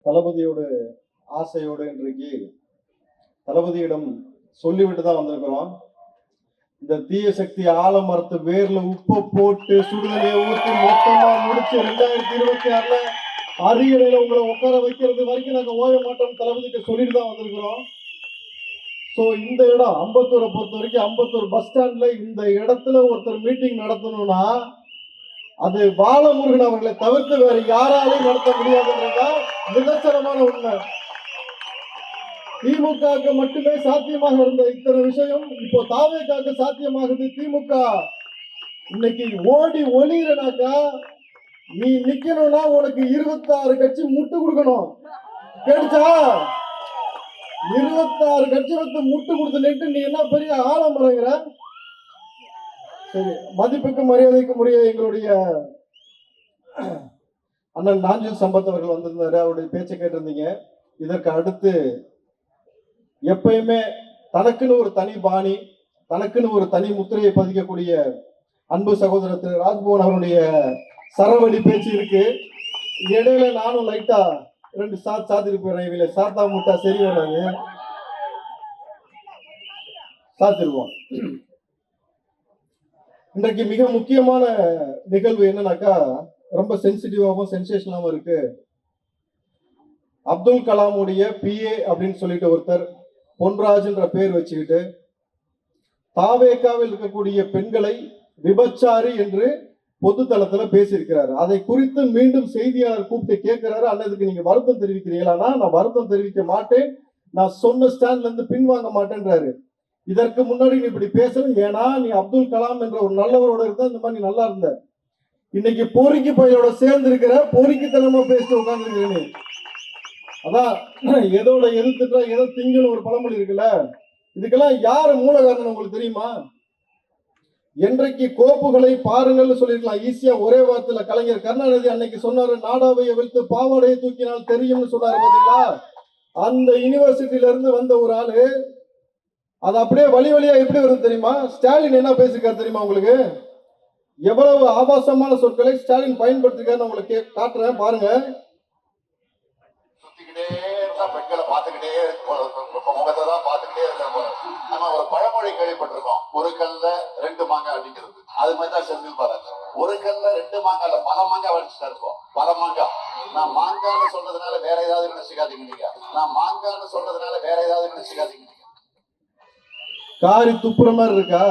தளபதியோட ஆசையோடு இன்றைக்கு தளபதியிடம் சொல்லிவிட்டு தான் வந்திருக்கிறோம். இந்த தீய சக்தி ஆலமரத்து வேர்ல உப்பை போட்டு சுடுதலையை ஊற்றி மொத்தமா முடிச்சு 2026 அரியணையில உங்களை உட்கார வைக்கிறது வரைக்கும் நாங்க ஓய மாட்டோம் தளபதிக்கு சொல்லிட்டு தான் வந்திருக்கிறோம். ஸோ இந்த இடம் அம்பத்தூரை பொறுத்த வரைக்கும் அம்பத்தூர் பஸ் ஸ்டாண்ட்ல இந்த இடத்துல ஒருத்தர் மீட்டிங் நடத்தணும்னா அது பாலமுருகன் அவர்களை தவிர்த்து வேற யாராலையும் நடத்த முடியாதுன்றதுதான் நிதர்சனமான உண்மை. திமுக மட்டுமே சாத்தியமாக இருந்த இத்தனை விஷயம் இப்போ தாவேக்காக சாத்தியமாகுது. திமுக இன்னைக்கு ஓடி ஒளிரனாக்கா நீ நிக்கணும்னா உனக்கு 26 கட்சி முட்டு கொடுக்கணும். கேட்டுச்சா? 26 கட்சி வந்து முட்டு கொடுத்து நின்று நீ என்ன பெரிய ஆலமரங்கிற? சரி, மதிப்புக்கு மரியாதைக்கு உரிய எங்களுடைய அண்ணன் நாஞ்சில் சம்பத் அவர்கள் வந்திருந்தாரு. அவருடைய பேச்சை கேட்டிருந்தீங்க. இதற்கு அடுத்து எப்பயுமே தனக்குன்னு ஒரு தனி பாணி, தனக்குன்னு ஒரு தனி முத்திரையை பதிக்கக்கூடிய அன்பு சகோதரர் திரு ராஜ்பவன் அவருடைய சரவடி பேச்சு இருக்கு. இடையில நானும் லைட்டா 2 சாத்திட்டு போயிடுறேன். இவங்கள சாத்தா முட்டா சரி வராது, சாத்திருவோம். இன்றைக்கு மிக முக்கியமான நிகழ்வு என்னன்னாக்கா, ரொம்ப சென்சிட்டிவாகவும் சென்சேஷனாகவும் இருக்கு. அப்துல் கலாமுடைய பிஏ அப்படின்னு சொல்லிட்டு ஒருத்தர் பொன்ராஜ்ன்ற பேர் வச்சுக்கிட்டு தாவேக்காவில் இருக்கக்கூடிய பெண்களை விபச்சாரி என்று பொது தளத்துல பேசியிருக்கிறாரு. அதை குறித்து மீண்டும் செய்தியாளர் கூப்பிட்டு கேட்கிறாரு, அண்ணதுக்கு நீங்க வருத்தம் தெரிவிக்கிறீங்களா? நான் வருத்தம் தெரிவிக்க மாட்டேன், நான் சொன்ன ஸ்டாண்ட்ல இருந்து பின்வாங்க மாட்டேன்றாரு. இதற்கு முன்னாடி நீ இப்படி பேசணும், ஏன்னா நீ அப்துல் கலாம் என்ற ஒரு நல்லவரோட இருந்தா இந்த மாதிரி நீ நல்லா இருந்த. இன்னைக்கு பொறுக்கி பையோட சேர்ந்து இருக்கிற பொறுக்கித்தனமா பேசிட்டு உட்காந்துருக்கிறேன். அதான் எதோட எதிர்த்துட்டா எதோ திங்கன்னு ஒரு பழமொழி இருக்குல்ல, இதுக்கெல்லாம் யாரு மூல காரணம் உங்களுக்கு தெரியுமா? என்றைக்கு கோப்புகளை பாருங்கள்னு சொல்லிருக்கலாம் ஈஸியா ஒரே வார்த்தையில. கலைஞர் கருணாநிதி அன்னைக்கு சொன்னாரு, நாடாவையை வெளுத்து பாவாடையை தூக்கினால் தெரியும்னு சொன்னாரு பாத்தீங்களா? அந்த யூனிவர்சிட்டியில இருந்து வந்த ஒரு ஆளு அது அப்படியே வழி வழியா எப்படி வருது தெரியுமா? ஸ்டாலின் என்ன பேசிருக்காரு தெரியுமா உங்களுக்கு? எவ்வளவு ஆபாசமான சொற்களை ஸ்டாலின் பயன்படுத்திருக்காருன்னு உங்களுக்கு காட்டுறேன் பாருங்க. பெண்களை பார்த்துக்கிட்டே முகத்தை தான் பார்த்துக்கிட்டே இருக்க. நம்ம ஒரு பழமொழி கேள்விப்பட்டிருக்கோம், ஒரு கல்ல 2 மாங்காய் அடிக்கிறது. அது மாதிரி தான் செந்தில் பாருங்க, ஒரு கல்ல 2 மாங்காய் பல மாங்காய் வடிச்சுட்டா இருப்போம். பல மாங்காய். நான் மாங்கான்னு சொல்றதுனால வேற ஏதாவது நினைச்சுக்காதீங்க. நீங்க நான் மாங்கான்னு சொல்றதுனால வேற ஏதாவது நினைச்சுக்காதீங்க. காரி துப்புற மாதிரி இருக்கா?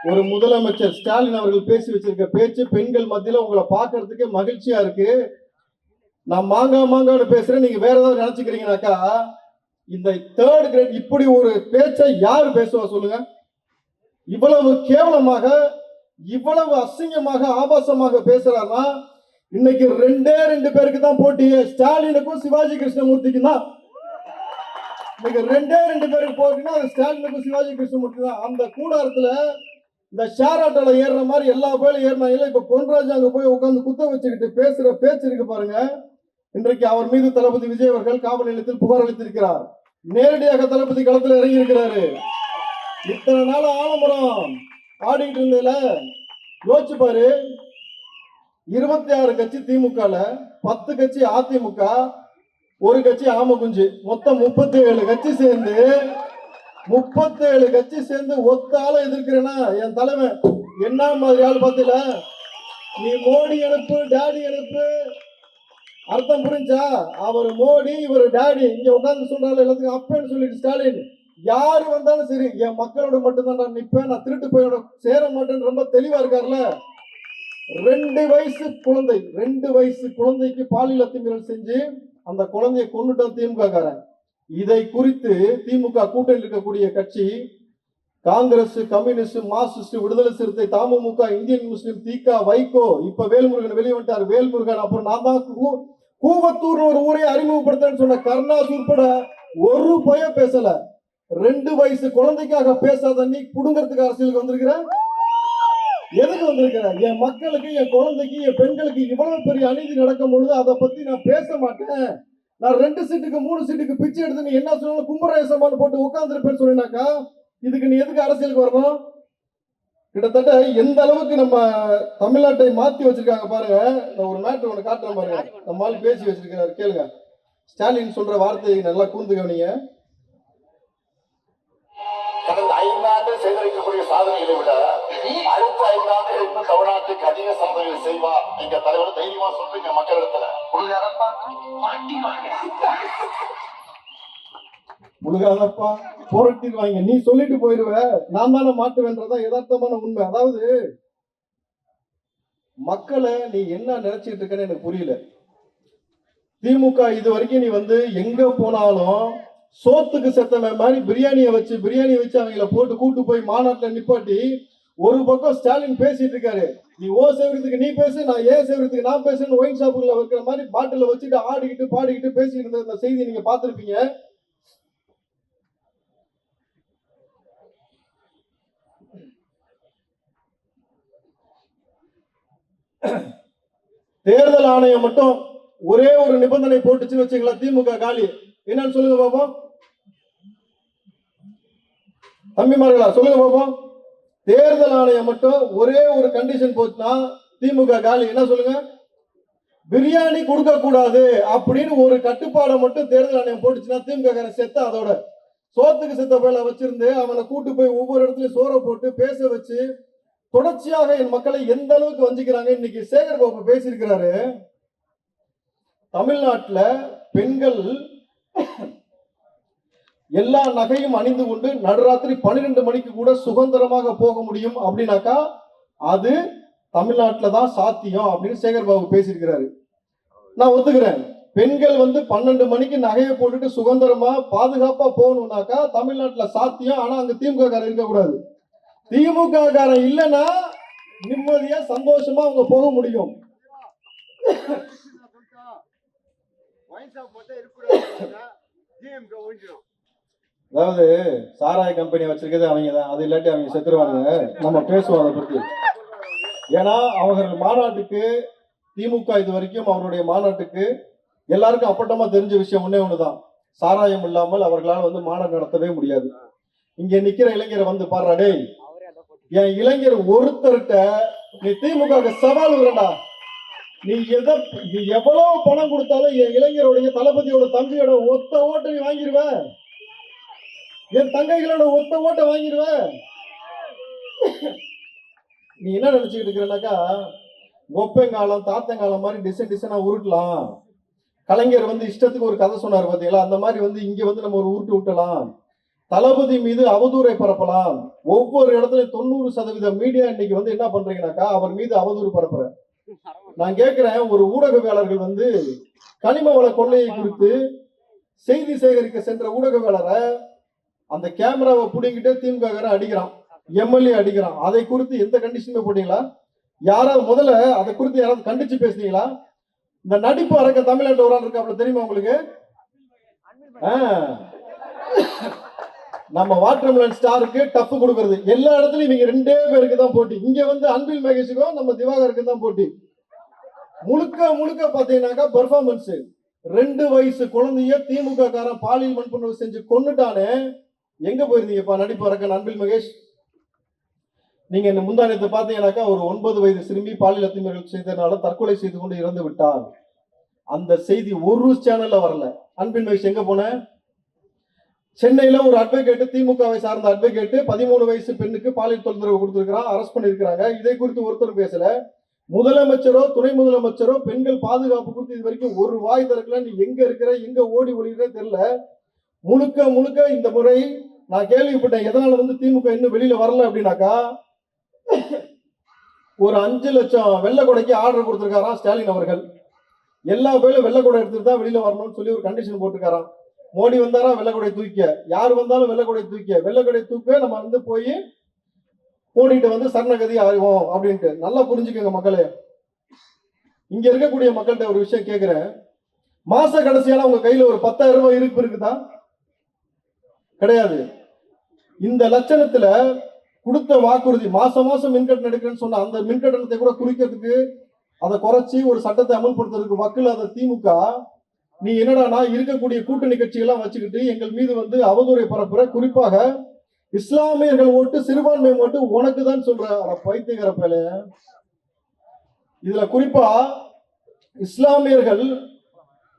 ஒரு முதலமைச்சர் ஸ்டாலின் அவர்கள் பேசி வச்சிருக்க பேச்சு பெண்கள் மத்தியில உங்களை பார்க்கறதுக்கு மகிழ்ச்சியா இருக்கு. நான் மாங்கான்னு பேசுறேன், நீங்க வேற ஏதாவது நினைச்சுக்கிறீங்கனாக்கா இந்த 3rd கிரேட் இப்படி ஒரு பேச்சை யாரு பேசுவா சொல்லுங்க? இவ்வளவு கேவலமாக, இவ்வளவு அசிங்கமாக, ஆபாசமாக பேசுறாருன்னா இன்னைக்கு 2 பேருக்கு தான் போட்டியே, ஸ்டாலினுக்கும் சிவாஜி கிருஷ்ணமூர்த்திக்கும் தான். இன்னைக்கு 2 பேருக்கு போட்டினா அது ஸ்டாலினுக்கும் சிவாஜி கிருஷ்ணமூர்த்தி தான். அந்த கூடாரத்துல இந்த ஷேர் ஆட்டோல ஏறுற மாதிரி எல்லா பேரும் ஏறினாங்க. இப்ப பொன்ராஜ் அங்க போய் உட்கார்ந்து குத்த வச்சுக்கிட்டு பேசுற பேச்சு இருக்கு பாருங்க. இன்றைக்கு அவர் மீது தளபதி விஜய் அவர்கள் காவல் நிலையத்தில் புகார் அளித்திருக்கிறார். நேரடியாக தளபதி களத்தில் இறங்கி இருக்கிறாரு. இத்தனை நாள் ஆலமரம் ஆடிட்டு இருந்ததுல யோசிச்சு பாரு. 26 கட்சி திமுக, 10 கட்சி அதிமுக, 1 கட்சி ஆமகுஞ்சு, மொத்தம் 37 கட்சி சேர்ந்து 37 கட்சி சேர்ந்து ஒத்த ஆளை எதிர்க்கிறேன்னா என் தலைவன் என்ன மாதிரி ஆள் பார்த்தல? நீ மோடி அனுப்பு, டாடி அனுப்பு, அர்த்தம் புரிஞ்சா? அவர் மோடி, இவர் டாடி. இங்க உட்கார்ந்து சொல்றாரு எல்லாத்துக்கும் அப்பன்னு சொல்லிட்டு ஸ்டாலின். யாரு வந்தாலும் சரி என் மக்களோட மட்டும்தான் நான் நிற்பேன், நான் திருட்டு போய் சேர மாட்டேன்னு ரொம்ப தெளிவா இருக்காருல்ல. 2 வயசு குழந்தை, 2 வயசு குழந்தைக்கு பாலியல் அத்துமீறல் செஞ்சு அந்த குழந்தையை கொண்டுட்டான் திமுக காரன். இதை குறித்து திமுக கூட்டணியில் இருக்கக்கூடிய கட்சி காங்கிரஸ், கம்யூனிஸ்ட், மார்க்சிஸ்ட், விடுதலை சிறுத்தை, தமுமுக, இந்தியன் முஸ்லிம், திக, வைகோ, இப்ப வேல்முருகன் வெளியே வந்துட்டார். வேல்முருகன் அப்புறம் நான் தான் கூவத்தூர் ஒரு ஊரை அறிமுகப்படுத்தேன்னு சொன்ன கருணாஸ் உட்பட ஒரு பய பேசல. 2 வயசு குழந்தைக்காக பேசாத நீ புடுங்கிறதுக்கு அரசியலுக்கு வந்திருக்கிற. எதுக்கு வந்திருக்கிற? என் மக்களுக்கு, என் குழந்தைக்கு, என் பெண்களுக்கு இவ்வளவு பெரிய அநீதி நடக்கும் பொழுது அதை பத்தி நான் பேச மாட்டேன், நான் 2 சீட்டுக்கு 3 சீட்டுக்கு பிச்சை எடுத்து நீ என்ன சொன்னாலும் கும்பரேசமானு போட்டு உட்கார்ந்துருப்பேன்னு சொன்னாக்கா இதுக்கு நீ எதுக்கு அரசியலுக்கு வரணும்? கிட்டத்தட்ட எந்த அளவுக்கு நம்ம தமிழ்நாட்டை மாத்தி வச்சிருக்காங்க பாருங்க. நான் ஒரு மேட்ரு ஒன்று காட்டுறேன் பாருங்க. நம்மால் பேசி வச்சிருக்கிறாரு, கேளுங்க. ஸ்டாலின் சொல்ற வார்த்தையை நல்லா கூர்ந்து கவனிங்க. கடந்த 5 ஆண்டுகள் செய்திருக்கக்கூடிய சாதனைகளை விட அடுத்த 5 ஆண்டுகள் இன்னும் தமிழ்நாட்டுக்கு அதிக சாதனைகளை செய்வார் எங்க தலைவர் தைரியமா சொல்றீங்க மக்களிடத்துல. முழுகாதப்பா புரட்டிடுவாங்க, நீ சொல்லிட்டு போயிருவ, நான் தானே மாட்டுவேன்றதான் யதார்த்தமான உண்மை. அதாவது மக்களை நீ என்ன நினைச்சிட்டு இருக்கன்னு எனக்கு புரியல. திமுக இது வரைக்கும் நீ வந்து எங்க போனாலும் சோத்துக்கு செத்தவன் மாதிரி பிரியாணியை வச்சு அவங்கள போட்டு கூட்டு போய் மாநாட்டில் நிப்பாட்டி ஒரு பக்கம் ஸ்டாலின் பேசிட்டு இருக்காரு. நீ ஓ சேவரத்துக்கு நீ பேசு, நான் ஏ சேவரத்துக்கு நான் பேசுன்னு ஒயின் ஷாப்புல வைக்கிற மாதிரி பாட்டில வச்சுட்டு ஆடிக்கிட்டு பாடிக்கிட்டு பேசிட்டு இருந்த இந்த செய்தி நீங்க பார்த்திருப்பீங்க. தேர்தல் ஆணையம் மட்டும் ஒரே ஒரு நிபந்தனை போட்டுச்சுன்னு வச்சுங்களா, திமுக காலி. என்னன்னு சொல்லுங்க பாப்போம், தம்பிமார்களா சொல்லுங்க பாப்போம். தேர்தல் ஆணையம் மட்டும் ஒரே ஒரு கண்டிஷன் போச்சுன்னா திமுக காலி. என்ன சொல்லுங்க, பிரியாணி கொடுக்க கூடாது அப்படின்னு ஒரு கட்டுப்பாடை மட்டும் தேர்தல் ஆணையம் போட்டுச்சுன்னா திமுக செத்த அதோட சோத்துக்கு செத்த பேல வச்சிருந்து அவனை கூட்டு போய் ஒவ்வொரு இடத்துலயும் சோறை போட்டு பேச வச்சு தொடர்ச்சியாக என் மக்களை எந்த அளவுக்கு வஞ்சிக்கிறாங்க. இன்னைக்கு சேகர் பாபு பேசியிருக்கிறாரு, தமிழ்நாட்டுல பெண்கள் எல்லா நகையும் அணிந்து கொண்டு நடுராத்திரி 12 மணிக்கு கூட சுதந்திரமாக போக முடியும் அப்படின்னாக்கா அது தமிழ்நாட்டில் தான் சாத்தியம் அப்படின்னு சேகர் பாபு பேசியிருக்கிறாரு. நான் ஒத்துக்கிறேன், பெண்கள் வந்து 12 மணிக்கு நகையை போட்டுட்டு சுதந்திரமா பாதுகாப்பா போகணும்னாக்கா தமிழ்நாட்டில் சாத்தியம். ஆனா அங்க திமுக காரன் இருக்கக்கூடாது. திமுக காரன் இல்லைன்னா நிம்மதியா சந்தோஷமா அவங்க போக முடியும். அதாவது சாராய கம்பெனி வச்சிருக்கிறது அவங்க தான், அது இல்லாட்டி அவங்க செத்துருவாங்க. நம்ம பேசுவோம் அதை பத்தி. ஏன்னா அவர்கள் மாநாட்டுக்கு திமுக இது வரைக்கும் அவருடைய மாநாட்டுக்கு எல்லாருக்கும் அப்பட்டமா தெரிஞ்ச விஷயம் ஒன்னே ஒண்ணுதான், சாராயம் இல்லாமல் அவர்களால் வந்து மாநாடு நடத்தவே முடியாது. இங்க நிக்கிற இளைஞரை வந்து பாடுறா, டேய் என் இளைஞர் ஒருத்தர்கிட்ட நீ திமுக சவால் விடண்டா, நீ எவ்வளவு பணம் கொடுத்தாலும் என் இளைஞருடைய தளபதியோட தம்பியோட ஒத்த ஓட்டை நீ வாங்கிடுவ, என் தங்கைகளோட ஒத்த ஓட்டை வாங்கிடுவ. நீ என்ன நினைச்சுக்கிட்டு இருக்கிறனாக்கா ஒப்பங்காலம் தாத்தங்காலம் மாதிரி டிசைனா உருட்டலாம். கலைஞர் வந்து இஷ்டத்துக்கு ஒரு கதை சொன்னார் பாத்தீங்களா, அந்த மாதிரி வந்து இங்க வந்து நம்ம ஒரு உருட்டு விட்டலாம், தளபதி மீது அவதூறை பரப்பலாம். ஒவ்வொரு இடத்துலயும் 90% மீடியா இன்னைக்கு வந்து என்ன பண்றீங்கன்னாக்கா அவர் மீது அவதூறு பரப்புற. நான் கேட்கிறேன், ஒரு ஊடகவியலாளர்கள் வந்து கனிம வள கொள்ளையை குறித்து செய்தி சேகரிக்க சென்ற ஊடகவியலாளரை அந்த கேமராவை புடிங்கிட்டே திமுக அடிக்கிறான், எம்எல்ஏ அடிக்கிறான். அதை குறித்து எந்த கண்டிஷனுமே போட்டீங்களா? யாராவது முதல்ல அதை குறித்து யாராவது கண்டிச்சு பேசுனீங்களா? இந்த நடிப்பு அரக்க தமிழ்நாட்டு ஒரு ஆள் இருக்காப்ல, தெரியுமா உங்களுக்கு? நம்ம வாட்டர்மெலன் ஸ்டாருக்கு டஃப் கொடுக்கறது எல்லா இடத்துலயும் இவங்க 2 பேருக்கு தான் போட்டி. இங்க வந்து அன்பில் மகேஷுக்கும் நம்ம திவாகருக்கு தான் போட்டி. முழுக்க பாத்தீங்கன்னாக்கா பெர்ஃபார்மன்ஸ். 2 வயசு குழந்தைய திமுக காரன் பாலியல் வன்புணர்வு செஞ்சு கொன்னுட்டானே, எங்க போயிருந்தீங்கப்பா நடிப்பு அரக்கன் அன்பில் மகேஷ்? நீங்க இந்த முந்தானத்தை பாத்தீங்கன்னாக்கா ஒரு 9 வயது சிறுமி பாலியல் அத்துமீறல் செய்ததுனால தற்கொலை செய்து கொண்டு இறந்து விட்டார். அந்த செய்தி ஒரு சேனல்ல வரல. அன்பில் மகேஷ் எங்க போன? சென்னையில ஒரு அட்வொகேட், திமுகவை சார்ந்த அட்வொகேட் 13 வயசு பெண்ணுக்கு பாலியல் தொந்தரவு கொடுத்திருக்கிறான், அரெஸ்ட் பண்ணிருக்கிறாங்க. இதை குறித்து ஒருத்தர் பேசல. முதலமைச்சரோ துணை முதலமைச்சரோ பெண்கள் பாதுகாப்பு குறித்து இது வரைக்கும் ஒரு வாய் திறக்கல. நீ எங்க இருக்கிற, எங்க ஓடி ஒளிகிற தெரியல. முழுக்க இந்த முறை நான் கேள்விப்பட்டேன், எதனால வந்து திமுக இன்னும் வெளியில வரல அப்படின்னாக்கா ஒரு 5 லட்சம் வெள்ளை கொடைக்கு ஆர்டர் கொடுத்திருக்காராம் ஸ்டாலின் அவர்கள். எல்லா பேரும் வெள்ளை கொடை எடுத்துட்டு தான் வெளியில வரணும்னு சொல்லி ஒரு கண்டிஷன் போட்டுருக்காராம். மோடி வந்தாரா வெள்ளக்கொடை தூக்க, யாரு வந்தாலும் வெள்ளக்கொடை தூக்க, வெள்ளக்கொடை தூக்க நம்ம வந்து போய் மோடிட்டு வந்து சரணகதி ஆகும் அப்படின்ட்டு. நல்லா புரிஞ்சுக்கோங்க மக்களே. இங்க இருக்கக்கூடிய மக்கள்கிட்ட ஒரு விஷயம் கேட்கிறேன், மாச கடைசியான உங்க கையில ஒரு 10,000 ரூபாய் இருப்பு இருக்குதா? கிடையாது. இந்த லட்சணத்துல கொடுத்த வாக்குறுதி மாசம் மின்கட்டணம் எடுக்கிறேன்னு சொன்ன அந்த மின்கட்டணத்தை கூட குறிக்கிறதுக்கு அதை குறைச்சி ஒரு சட்டத்தை அமல்படுத்துறதுக்கு வக்கில் அந்த திமுக நீ என்னடானா இருக்கக்கூடிய கூட்டணி கட்சிகள்லாம் வச்சுக்கிட்டு எங்கள் மீது வந்து அவதூறை பரப்புற. குறிப்பாக இஸ்லாமியர்கள் ஓட்டு சிறுபான்மை ஓட்டு உனக்கு தான் சொல்ற பைத்தியக்கார பயல. இதுல குறிப்பா இஸ்லாமியர்கள்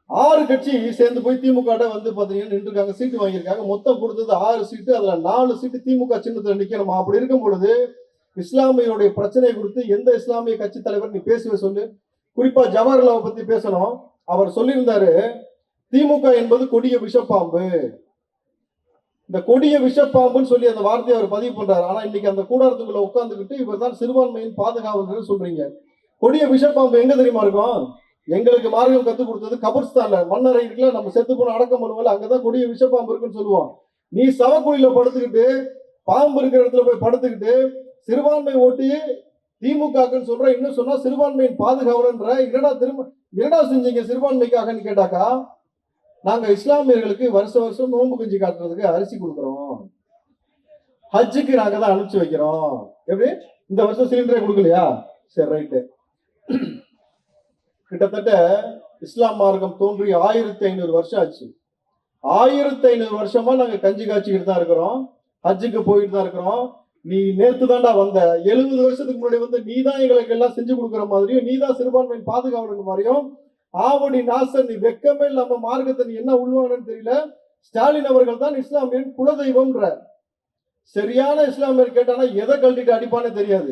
6 கட்சி சேர்ந்து போய் திமுக வந்து பாத்தீங்கன்னா நின்றுருக்காங்க, சீட்டு வாங்கியிருக்காங்க. மொத்தம் கொடுத்தது 6 சீட்டு, அதுல 4 சீட்டு திமுக சின்னத்துல நிக்கணுமா? அப்படி இருக்கும் பொழுது இஸ்லாமியருடைய பிரச்சனை குறித்து எந்த இஸ்லாமிய கட்சி தலைவர் நீ பேசுவ சொல்லு. குறிப்பா ஜவஹர்லாவை பத்தி பேசணும். அவர் சொல்லியிருந்தாரு, திமுக என்பது கொடிய விஷப்பாம்பு. இந்த கொடிய விஷப்பாம்புன்னு சொல்லி அந்த வார்த்தையை அவர் பதிவு பண்றாரு. ஆனா இன்னைக்கு அந்த கூடாரத்துக்குள்ள உட்கார்ந்துக்கிட்டு இவர் தான் சிறுபான்மையின் பாதுகாவலர் சொல்றீங்க. கொடிய விஷப்பாம்பு எங்க தெரியுமா இருக்கும்? எங்களுக்கு மார்க்கம் கத்துக் கொடுத்தது கபர்ஸ்தான்ல, மண்ணறை இருக்குல்ல, நம்ம செத்து போன அடக்கம் பண்ணுவோம்ல, அங்கதான் கொடிய விஷப்பாம்பு இருக்குன்னு சொல்லுவோம். நீ சவக்குழியில படுத்துக்கிட்டு, பாம்பு இருக்கிற இடத்துல போய் படுத்துக்கிட்டு சிறுபான்மை ஓட்டி திமுகன்னு சொல்ற, இன்னும் சொன்னா சிறுபான்மையின் பாதுகாவலன்ற. என்னடா செஞ்சீங்க சிறுபான்மைக்காகன்னு கேட்டாக்கா, நாங்க இஸ்லாமியர்களுக்கு வருஷம் நோன்பு கஞ்சி காட்டுறதுக்கு அரிசி கொடுக்குறோம், ஹஜ்ஜுக்கு நாங்க தான் அனுப்பிச்சு வைக்கிறோம். எப்படி இந்த வருஷம் சிலிண்டரே கொடுக்கலையா? சரி ரைட்டு. கிட்டத்தட்ட இஸ்லாம் மார்க்கம் தோன்றி 1500 வருஷம் ஆச்சு. 1500 வருஷமா நாங்க கஞ்சி காய்ச்சிக்கிட்டு தான் இருக்கிறோம், ஹஜ்ஜுக்கு போயிட்டு தான் இருக்கிறோம். நீ நேத்து தாண்டா வந்த, 70 வருஷத்துக்கு முன்னாடி வந்து நீ தான் எங்களுக்கு எல்லாம் செஞ்சு கொடுக்குற மாதிரியும், நீ தான் சிறுபான்மையின் பாதுகாவலர் மாதிரியும் ஆவடி நாசன், நீ வெக்கமே இல்லாம மார்க்கத்தை நீ என்ன உள்வாங்கன்னு தெரியல. ஸ்டாலின் அவர்கள் தான் இஸ்லாமியரின் குலதெய்வம்ன்ற. சரியான இஸ்லாமியர் கேட்டானா எதை கழட்டிட்டு அடிப்பானே தெரியாது.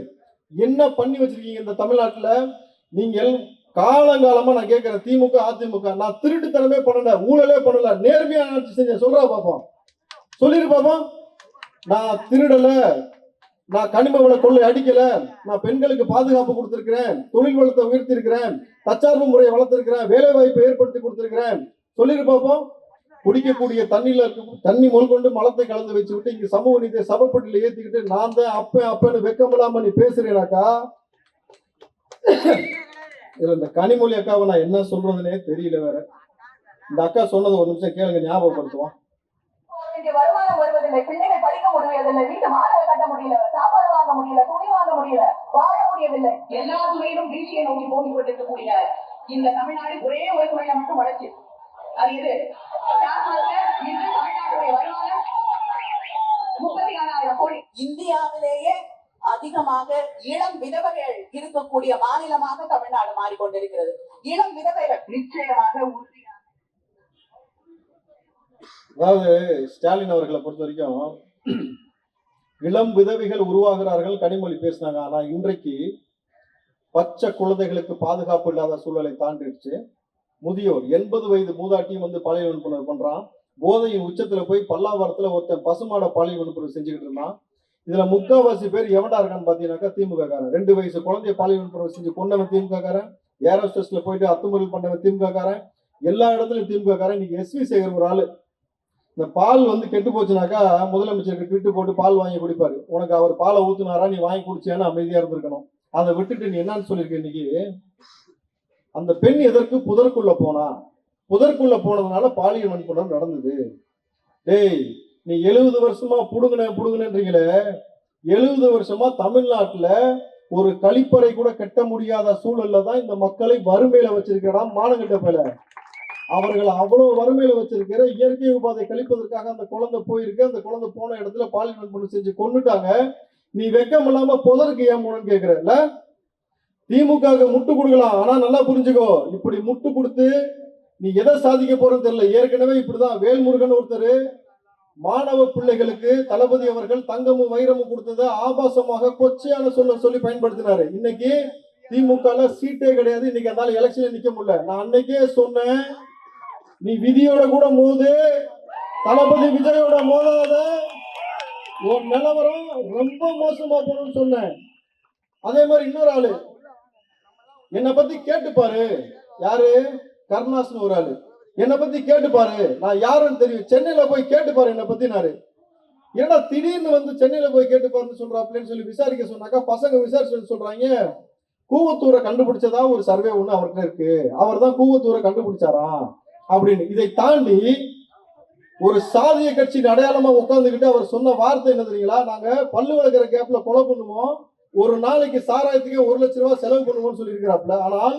என்ன பண்ணி வச்சிருக்கீங்க இந்த தமிழ்நாட்டுல? நீங்கள் காலங்காலமா நான் கேட்கிறேன், திமுக அதிமுக, நான் திருட்டுத்தனமே பண்ணல, ஊழலே பண்ணல, நேர்மையா ஆட்சி செஞ்சேன் சொல்றா பாப்போம், சொல்லிரு பாப்போம். நான் திருடல, நான் கனிம வள கொள்ளை அடிக்கல, நான் பெண்களுக்கு பாதுகாப்பு கொடுத்திருக்கிறேன், தொழில் வளத்தை உயர்த்தி இருக்கிறேன், தற்சார்பு முறையை வளர்த்திருக்கிறேன், வேலை வாய்ப்பை ஏற்படுத்தி கொடுத்திருக்கிறேன், சொல்லிரு பாப்போம். குடிக்கக்கூடிய தண்ணியில தண்ணி முதற்கொண்டு மலத்தை கலந்து வச்சு விட்டு இங்க சமூக நீதியை சபப்பட்டில ஏத்திக்கிட்டு நான் தான் அப்பன்னு வெக்கமில்லாம நீ பேசுறேனாக்கா, இதுல இந்த கனிமொழி அக்காவை நான் என்ன சொல்றதுன்னே தெரியல. வேற இந்த அக்கா சொன்னது ஒரு நிமிஷம் கேளுங்க, ஞாபகப்படுத்துவோம். வருமானம் வருவதில்லை, பிள்ளைகள் படிக்க முடியவில்லை, வீட்டு வாடகை கட்ட முடியல, சாப்பாடு வாங்க முடியல, துணி வாங்க முடியல, வாழ முடியவில்லை. எல்லா துறையிலும் வீழ்ச்சியை நோக்கி போய் கொண்டிருக்கக்கூடிய இந்த தமிழ்நாடு ஒரே ஒரு துறையில மட்டும் வளர்ச்சி. அது இது தமிழ்நாட்டுடைய வருமானம் 36,000 கோடி. இந்தியாவிலேயே அதிகமாக இளம் விதவைகள் இருக்கக்கூடிய மாநிலமாக தமிழ்நாடு மாறிக்கொண்டிருக்கிறது. இளம் விதவைகள் நிச்சயமாக உறுதியாக. அதாவது ஸ்டாலின் அவர்களை பொறுத்த வரைக்கும் இளம் விதவைகள் உருவாகிறார்கள் கனிமொழி பேசினாங்க. ஆனா இன்றைக்கு பச்சை குழந்தைகளுக்கு பாதுகாப்பு இல்லாத சூழலை தாண்டிடுச்சு. முதியோர் 80 வயது மூதாட்டியும் வந்து பாலியல் வன்புணர்வு பண்றான். போதையின் உச்சத்துல போய் பல்லாவரத்துல ஒருத்தன் பசுமாட பாலியல் வன்புணர்வு செஞ்சுக்கிட்டு இருந்தான். இதுல முக்காவாசி பேர் எவன்டா இருக்கான்னு பாத்தீங்கன்னாக்கா திமுக காரன். 2 வயசு குழந்தைய பாலியல் வன்புணர்வு செஞ்சு கொண்டவன் திமுக காரன், ஏரோஸ்டஸ்ல போயிட்டு அத்துமுறை பண்ணவன் திமுக காரன், எல்லா இடத்துலயும் திமுக காரன். இன்னைக்கு எஸ்வி சேகர் ஒரு ஆளு, இந்த பால் வந்து கெட்டு போச்சுனாக்கா முதலமைச்சருக்கு ட்விட்டு போட்டு பால் வாங்கி குடிப்பாரு. உனக்கு அவர் பாலை ஊத்துனாரா, நீ வாங்கி குடிச்சியான்னு அமைதியா இருந்திருக்கணும். அதை விட்டுட்டு நீ என்னன்னு சொல்லியிருக்க இன்னைக்கு? அந்த பெண் எதற்கு புதற்குள்ள போனா? புதற்குள்ள போனதுனால பாலியல் வன்புணர்வு நடந்தது. டேய், நீ 70 வருஷமா புடுங்குனன்றீங்களே, 70 வருஷமா தமிழ்நாட்டுல ஒரு கழிப்பறை கூட கட்ட முடியாத சூழல்ல தான் இந்த மக்களை வறுமையில வச்சிருக்கடா மானங்கட்ட பேல. அவர்கள் அவ்வளவு வறுமையில வச்சிருக்கிற இயற்கை உபாதை கழிப்பதற்காக அந்த குழந்தை போயிருக்கு. அந்த குழந்தை போன இடத்துல பாலியல் வன்புணர்வு செஞ்சு கொண்டுட்டாங்க. நீ வெக்கம் இல்லாம புதருக்கு ஏன் போனன்னு கேக்குறல? திமுக முட்டு கொடுக்கலாம், ஆனா நல்லா புரிஞ்சுக்கோ, இப்படி முட்டு கொடுத்து நீ எதை சாதிக்க போறன்னு தெரியல. ஏற்கனவே இப்படிதான் வேல்முருகன் ஒருத்தர் மாணவ பிள்ளைகளுக்கு தளபதி அவர்கள் தங்கமும் வைரமும் கொடுத்ததை ஆபாசமாக கொச்சையான சொல்லி பயன்படுத்தினாரு. இன்னைக்கு திமுக சீட்டே கிடையாது. இன்னைக்கு அதனால எலெக்ஷன்ல நிக்க முடியல. நான் அன்னைக்கே சொன்னேன், நீ விதியோட கூட மோது, தளபதி விஜயோட மோதாத, ஒரு நிலவரம் ரொம்ப மோசமா போறோம்னு சொன்னேன். அதே மாதிரி இன்னொரு ஆளு என்னை பத்தி கேட்டுப்பாரு, யாரு? கருணாஸ்னு ஒரு ஆளு என்னை பத்தி கேட்டுப்பாரு, நான் யாருன்னு தெரியும், சென்னையில போய் கேட்டுப்பாரு என்னை பத்தினாரு. ஏன்னா திடீர்னு வந்து சென்னையில போய் கேட்டுப்பாருன்னு சொல்றாப்லன்னு சொல்லி விசாரிக்க சொன்னாக்கா பசங்க விசாரிச்சு சொல்றாங்க, கூவத்தூரை கண்டுபிடிச்சதா ஒரு சர்வே ஒண்ணு அவர்கிட்ட இருக்கு, அவர் தான் கூவத்தூரை கண்டுபிடிச்சாரா அப்படின்னு. இதை தாண்டி ஒரு சாதிய கட்சியின் அடையாளமா உட்கார்ந்துகிட்டு அவர் சொன்ன வார்த்தை என்ன தெரியுங்களா? நாங்க பல்லு வளர்க்கிற கேப்ல கொலை பண்ணுவோம், ஒரு நாளைக்கு சாராயத்துக்கு 1 லட்சம் ரூபாய் செலவு பண்ணுவோம்னு சொல்லி இருக்கிறாப்ல. ஆனால்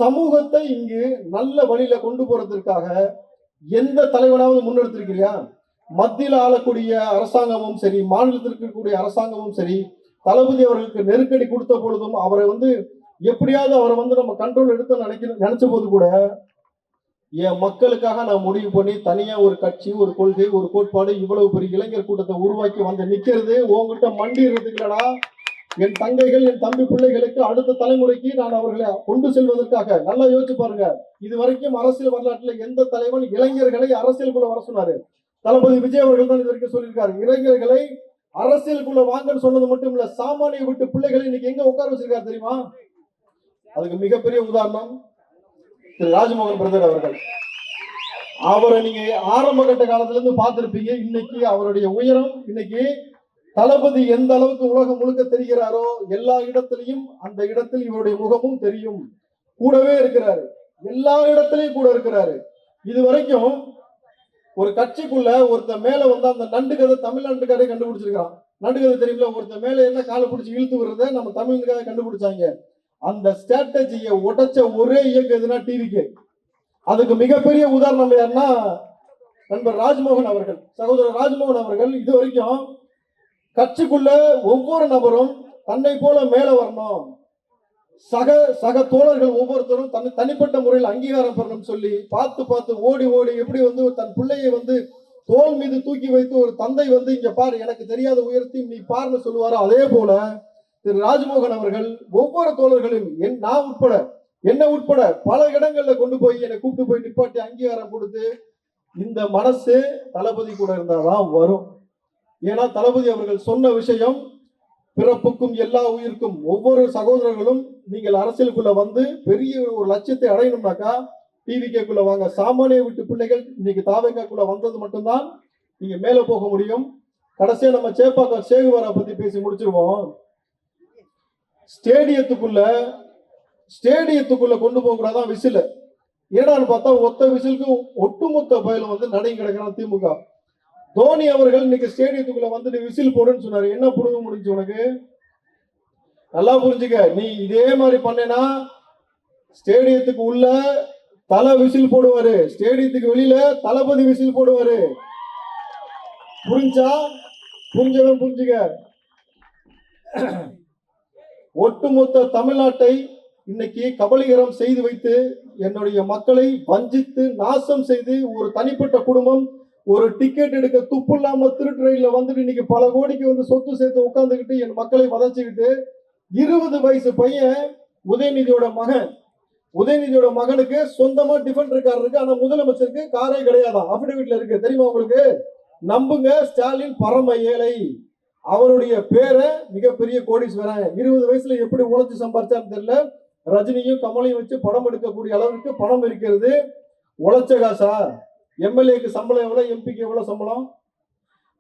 சமூகத்தை இங்கு நல்ல வழியில கொண்டு போறதுக்காக எந்த தலைவனாவது முன்னெடுத்திருக்கிறியா? மத்தியில் ஆளக்கூடிய அரசாங்கமும் சரி, மாநிலத்தில் இருக்கக்கூடிய அரசாங்கமும் சரி, தளபதி அவர்களுக்கு நெருக்கடி கொடுத்த பொழுதும் அவரை எப்படியாவது அவரை நம்ம கண்ட்ரோல் எடுத்து நினைச்ச போது கூட என் மக்களுக்காக நான் முடிவு பண்ணி தனியா ஒரு கட்சி, ஒரு கொள்கை, ஒரு கோட்பாடு, இவ்வளவு பெரிய இளைஞர் கூட்டத்தை உருவாக்கி நிக்கிறது உங்ககிட்ட மண்டிடுறதுக்குலடா. என் தங்கைகள், என் தம்பி பிள்ளைகளுக்கு, அடுத்த தலைமுறைக்கு நான் அவர்களை கொண்டு செல்வதற்காக. நல்லா யோசிச்சு பாருங்க, இது வரைக்கும் அரசியல் வரலாற்றுல எந்த தலைவன் இளைஞர்களை அரசியலுக்குள்ள வர சொன்னாரு? தளபதி விஜய் அவர்கள் தான் இது வரைக்கும் சொல்லியிருக்காரு. இளைஞர்களை அரசியலுக்குள்ள வாங்கன்னு சொன்னது மட்டும் இல்ல, சாமானிய விட்டு பிள்ளைகளை இன்னைக்கு எங்க உட்கார வச்சிருக்காரு தெரியுமா? அதுக்கு மிகப்பெரிய உதாரணம் திரு ராஜ்மோகன் பிரதர் அவர்கள். அவரை நீங்க ஆரம்ப கட்ட காலத்துல இருந்து பார்த்திருப்பீங்க. இன்னைக்கு அவருடைய உயரம், இன்னைக்கு தளபதி எந்த அளவுக்கு உலகம் முழுக்க தெரிகிறாரோ எல்லா இடத்திலையும் அந்த இடத்தில் இவருடைய முகமும் தெரியும். கூடவே இருக்கிறாரு, எல்லா இடத்திலையும் கூட இருக்கிறாரு. இது வரைக்கும் ஒரு கட்சிக்குள்ள ஒருத்த மேல அந்த நண்டு கதை, தமிழ் நண்டு கதை கண்டுபிடிச்சிருக்கான். நண்டு கதை தெரியுமில்ல, ஒருத்த மேல என்ன காலை பிடிச்சி இழுத்து விடுறத நம்ம தமிழ் கதை கண்டுபிடிச்சாங்க. அந்த ஸ்ட்ராட்டஜியை உடைச்ச ஒரே இயக்கம் எதுனா டிவிக்கு. அதுக்கு மிகப்பெரிய உதாரணம் யாருன்னா நண்பர் ராஜ்மோகன் அவர்கள், சகோதரர் ராஜ்மோகன் அவர்கள். இது வரைக்கும் கட்சிக்குள்ள ஒவ்வொரு நபரும் தன்னை போல மேல வரணும், சக தோழர்கள் ஒவ்வொருத்தரும் தனிப்பட்ட முறையில் அங்கீகாரம் பெறணும் சொல்லி பார்த்து ஓடி எப்படி தன் பிள்ளையை தோல் மீது தூக்கி வைத்து ஒரு தந்தை இங்க பாரு, எனக்கு தெரியாத உயர்த்தி நீ பாருன்னு சொல்லுவாரோ, அதே போல திரு ராஜ்மோகன் அவர்கள் ஒவ்வொரு தோழர்களையும், நான் உட்பட, என்ன உட்பட பல இடங்கள்ல கொண்டு போய் என்னை கூப்பிட்டு போய் நிப்பாட்டி அங்கீகாரம் கொடுத்து, இந்த மனசு தளபதி கூட இருந்தாதான் வரும். ஏன்னா தளபதி அவர்கள் சொன்ன விஷயம், பிறப்புக்கும் எல்லா உயிருக்கும், ஒவ்வொரு சகோதரர்களும் நீங்கள் அரசியலுக்குள்ள பெரிய ஒரு லட்சியத்தை அடையணும்னாக்கா டிவிகேக்குள்ள வாங்க. சாமானிய வீட்டு பிள்ளைகள் இன்னைக்கு தாவேக்காக்குள்ள வந்தது மட்டும்தான் நீங்க மேல போக முடியும். கடைசியா நம்ம சேப்பாக்கம் சேகுவாரா பத்தி பேசி முடிச்சிருவோம். ஸ்டேடியத்துக்குள்ள கொண்டு போக கூடாதான் விசில். ஏடான்னு பார்த்தா ஒத்த விசிலுக்கு ஒட்டுமொத்த பயலும் நடைங்க கிடக்கிறான் திமுக. தோனி அவர்கள் இன்னைக்கு ஸ்டேடியத்துக்குள்ள விசில் போடுன்னு சொன்னாரு. என்ன புடுங்க முடிஞ்சு உனக்கு? நல்லா புரிஞ்சுக்க, நீ இதே மாதிரி பண்ணேனா ஸ்டேடியத்துக்கு உள்ள தலை விசில் போடுவாரு, ஸ்டேடியத்துக்கு வெளியில தளபதி விசில் போடுவாரு. புரிஞ்சவன் புரிஞ்சுக்க. ஒட்டுமொத்த தமிழ்நாட்டை இன்னைக்கு கபலீகரம் செய்து வைத்து என்னுடைய மக்களை வஞ்சித்து நாசம் செய்து, ஒரு தனிப்பட்ட குடும்பம் ஒரு டிக்கெட் எடுக்க துப்பு இல்லாம திருட்டு ரயில்ல இன்னைக்கு பல கோடிக்கு சொத்து சேர்த்து உட்கார்ந்துக்கிட்டு என் மக்களை வதச்சிக்கிட்டு 20 வயசு பையன் உதயநிதியோட மகனுக்கு சொந்தமா டிஃபெண்டர் கார் இருக்கு. ஆனா முதலமைச்சருக்கு காரே கிடையாதான், அபிடவிட்ல இருக்கு. தெரியுமா உங்களுக்கு? நம்புங்க, ஸ்டாலின் பரம ஏழை. அவருடைய பேரை மிகப்பெரிய கோடீஸ்வரன். 20 வயசுல எப்படி உழைச்சு சம்பாரிச்சான்னு தெரியல. ரஜினியும் கமலையும் வச்சு படம் எடுக்கக்கூடிய அளவுக்கு பணம் இருக்கிறது. உழைச்ச காசா? எம்எல்ஏக்கு சம்பளம் எவ்வளவு, எம்பிக்கு எவ்வளவு சம்பளம்?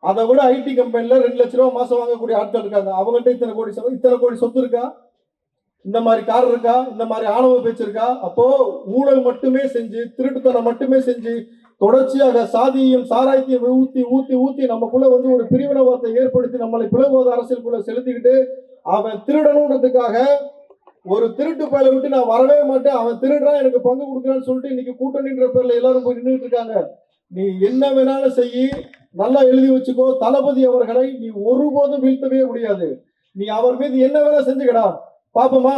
அதை விட ஐடி கம்பெனில 2 லட்சம் ரூபாய் மாசம் வாங்கக்கூடிய ஆட்கள் இருக்காங்க. அவங்கள்ட்ட இத்தனை கோடி சொத்து இருக்கா? இந்த மாதிரி கார் இருக்கா? இந்த மாதிரி ஆணவ பேச்சு இருக்கா? அப்போ ஊழல் மட்டுமே செஞ்சு, திருட்டுத்தனம் மட்டுமே செஞ்சு, தொடர்ச்சியாக சாதியையும் சாராயத்தையும் ஊத்தி நமக்குள்ள ஒரு பிரிவினவாதத்தை ஏற்படுத்தி நம்மளை பிளவுவாத அரசியலுக்குள்ள செலுத்திக்கிட்டு, அவன் திருடணுன்றதுக்காக ஒரு திருட்டு பயலை விட்டு நான் வரவே மாட்டேன், அவன் திருடுறான் எனக்கு பங்கு கொடுக்குறான்னு சொல்லிட்டு இன்னைக்கு கூட்டணின்ற பேர்ல எல்லாரும் போய் நின்றுட்டு இருக்காங்க. நீ என்ன வேணாலும் செய்யி, நல்லா எழுதி வச்சுக்கோ, தளபதி அவர்களை நீ ஒருபோதும் வீழ்த்தவே முடியாது. நீ அவர் மீது என்ன வேணா செஞ்சுக்கடா, பாப்போமா?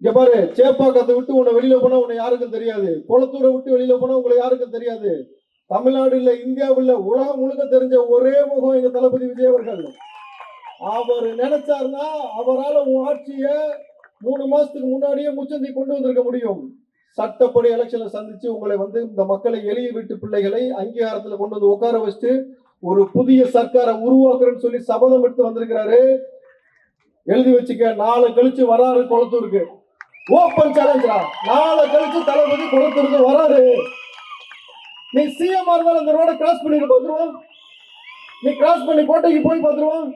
இங்க பாரு, சேப்பாக்கத்தை விட்டு உன்னை வெளியில போனா உன்னை யாருக்கும் தெரியாது, குளத்தூரை விட்டு வெளியில போனா உங்களை யாருக்கும் தெரியாது. தமிழ்நாடு இல்ல, இந்தியாவில் உலகம் முழுக்க தெரிஞ்ச ஒரே முகம் எங்க தளபதி விஜய் அவர்கள். அவர் நினைச்சாருன்னா அவரால் உன் ஆட்சிய 3 மாசத்துக்கு முன்னாடியே முச்சந்தி கொண்டு வந்திருக்க முடியும். சட்டப்படி எலெக்ஷன்ல சந்திச்சு உங்களை இந்த மக்களை, எளிய வீட்டு பிள்ளைகளை அங்கீகாரத்துல கொண்டு உட்கார வச்சுட்டு ஒரு புதிய சர்க்காரை உருவாக்குறேன்னு சொல்லி சபதம் எடுத்து வந்திருக்கிறாரு. எழுதி வச்சுக்க, நாளை கழிச்சு வராரு குளத்தூருக்கு. ஓப்பன் சேலஞ்சா, நாளை கழிச்சு தளபதி குளத்தூருக்கு வராரு. நீ சிஎம் இருந்தாலும் அந்த ரோட கிராஸ் பண்ணிட்டு பாத்துருவோம், நீ கிராஸ் பண்ணி கோட்டைக்கு போய் பாத்துருவோம்.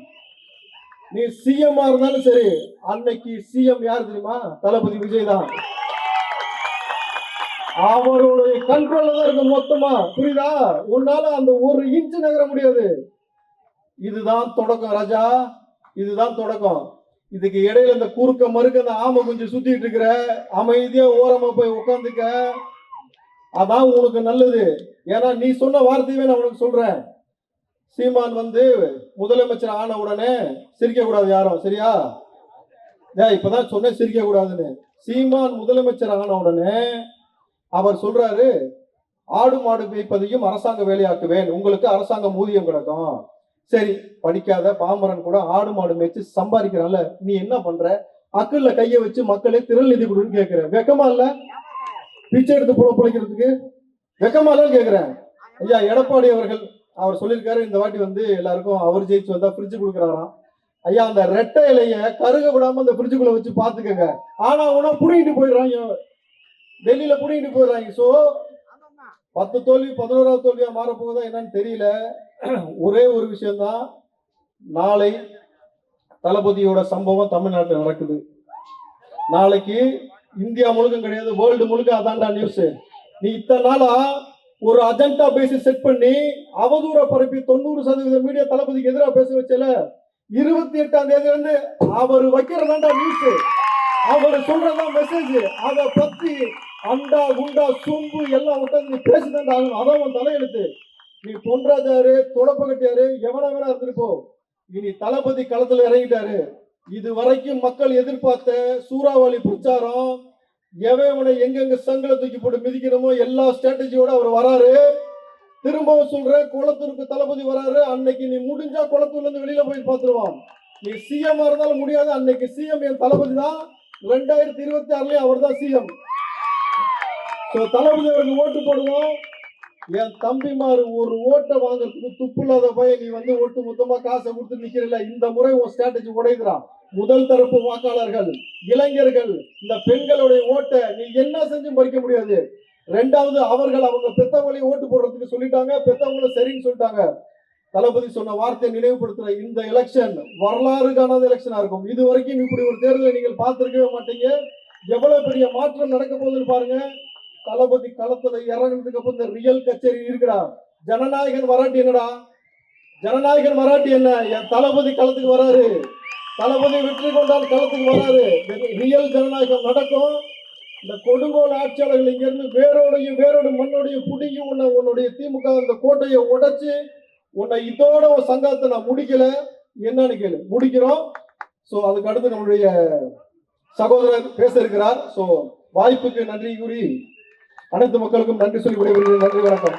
நீ சிஎம் இருந்தாலும் சரி, அன்னைக்கு சிஎம் யார் தெரியுமா? தளபதி விஜய் தான். அவருடைய கண்ட்ரோல்ல தான் இருக்கு மொத்தமா, புரியுதா? உன்னால அந்த 1 இன்ச் நகர முடியாது. இதுதான் தொடக்கம் ராஜா, இதுதான் தொடக்கம். இதுக்கு இடையில இந்த குறுக்க மறுக்க அந்த ஆமை கொஞ்சம் சுத்திட்டு இருக்கிற, அமைதியா ஓரமா போய் உட்காந்துக்க. அதான் உனக்கு நல்லது. ஏன்னா நீ சொன்ன வார்த்தையவே நான் உனக்கு சொல்றேன். சீமான் வந்து முதலமைச்சர் ஆன உடனே சிரிக்க கூடாது யாரும், சரியா? இப்பதான் சொன்னேன் சிரிக்க கூடாதுன்னு. சீமான் முதலமைச்சர் ஆன உடனே அவர் சொல்றாரு, ஆடு மாடு மேய்ப்பதையும் அரசாங்க வேலையாக்குவேன், உங்களுக்கு அரசாங்க ஊதியம் கிடைக்கும். சரி, படிக்காத பாமரன் கூட ஆடு மாடு மேய்ச்சி சம்பாதிக்கிறான்ல, நீ என்ன பண்ற? அக்கல்ல கைய வச்சு மக்களே திரள் நிதி கொடுன்னு கேட்கிற. வெக்கமா இல்ல? பிச்சை எடுத்து பிழைக்கிறதுக்கு வெக்கமா இல்லன்னு கேட்கிறேன். ஐயா எடப்பாடி அவர்கள் அவர் சொல்லியிருக்காரு, இந்த வாட்டி வந்து எல்லாருக்கும் அவர் ஜெயிச்சு வந்தா ஃப்ரிட்ஜ் கொடுக்குறாராம். ஐயா அந்த ரெட்டை இலைய கருக விடாம அந்த ஃப்ரிட்ஜுக்குள்ள வச்சு பாத்துக்கங்க. ஆனா உனா புடிங்கிட்டு போயிடுறாங்க, டெல்லியில புடிங்கிட்டு போயிடுறாங்க. சோ 10 தோல்வி 11வது தோல்வியா மாறப்போகுதா என்னன்னு தெரியல. ஒரே ஒரு விஷயம்தான், நாளை தளபதியோட சம்பவம் தமிழ்நாட்டில் நடக்குது. நாளைக்கு இந்தியா முழுக்க கிடையாது, வேர்ல்டு முழுக்க அதான்டா நியூஸ். நீ இத்தனை நாளா ஒரு அஜெண்டா பேசி செட் பண்ணி அவதூற பரப்பி 90% மீடியா தளபதிக்கு எதிராக பேச வச்சல, 28ஆம் தேதி வந்து அவர் வைக்கிறதாண்டா நியூஸ், அவர் சொல்றதா மெசேஜ். அதை பத்தி அண்டா குண்டா சொம்பு எல்லாம் உட்காந்து பேசிதான் ஆகணும். அதான் உன் தலையெழுத்து. நீ பொன்ராஜாரு தொடப்ப கட்டியாரு எவன வேணா இருந்திருப்போ, இனி தளபதி களத்துல இறங்கிட்டாரு. இது வரைக்கும் மக்கள் எதிர்பார்த்த சூறாவளி பிரச்சாரம், எவனை எங்கெங்க சங்கல தூக்கி போட்டு மிதிக்கணுமோ எல்லா ஸ்ட்ராட்டஜியோட அவர் வராரு. திரும்பவும் சொல்ற, குளத்தூருக்கு தளபதி வராரு. அன்னைக்கு நீ முடிஞ்சா குளத்தூர்ல இருந்து வெளியில போய் பார்த்துருவான். நீ சிஎம் இருந்தாலும் முடியாது. அன்னைக்கு சிஎம் என் தளபதி தான். 2026 அவர் தான் சிஎம். தளபதி அவருக்கு ஓட்டு போடுவோம். என் தம்பிமாரு ஒரு ஓட்டை வாங்குறதுக்கு துப்பு இல்லாத பையன் நீ வந்து ஓட்டு மொத்தமா காசை கொடுத்து நிக்கிறல. இந்த முறை உன் ஸ்ட்ராட்டஜி உடைக்கிறான். முதல் தரப்பு வாக்காளர்கள், இளைஞர்கள், இந்த பெண்களுடைய ஓட்டை நீ என்ன செஞ்சும் பறிக்க முடியாது. ரெண்டாவது, அவர்கள் அவங்க பெத்தவங்களையும் ஓட்டு போடுறதுக்கு சொல்லிட்டாங்க, பெத்தவங்களும் சரின்னு சொல்லிட்டாங்க. தளபதி சொன்ன வார்த்தையை நினைவுபடுத்துற இந்த எலெக்ஷன் வரலாறு காணாத எலெக்ஷனா இருக்கும். இது வரைக்கும் இப்படி ஒரு தேர்தலை நீங்கள் பார்த்திருக்கவே மாட்டீங்க. எவ்வளவு பெரிய மாற்றம் நடக்க போகுதுன்னு பாருங்க. தளபதி களத்துல இறங்குறதுக்கு அப்புறம் இந்த ரியல் கச்சேரி இருக்குடா. ஜனநாயகன் வராட்டி என்னடா? ஜனநாயகன் வராட்டி என்ன? என் தளபதி களத்துக்கு வராரு. தளபதி வெற்றி கொண்டால் களத்துக்கு வராரு. ரியல் ஜனநாயகம் நடக்கும். இந்த கொடுங்கோல் ஆட்சியாளர்கள் இங்க இருந்து வேரோடு மண்ணோடையும் புடுங்கி உன்னுடைய திமுக அந்த கோட்டையை உடைச்சு உன்னை இதோட ஒரு சங்கத்தை நான் முடிக்கல. என்னன்னு கேளு, முடிக்கிறோம். சோ அதுக்கு அடுத்து நம்மளுடைய சகோதரர் பேச இருக்கிறார். சோ வாய்ப்புக்கு நன்றி கூறி அனைத்து மக்களுக்கும் நன்றி சொல்லி விடைபெறுகிறேன். நன்றி, வணக்கம்.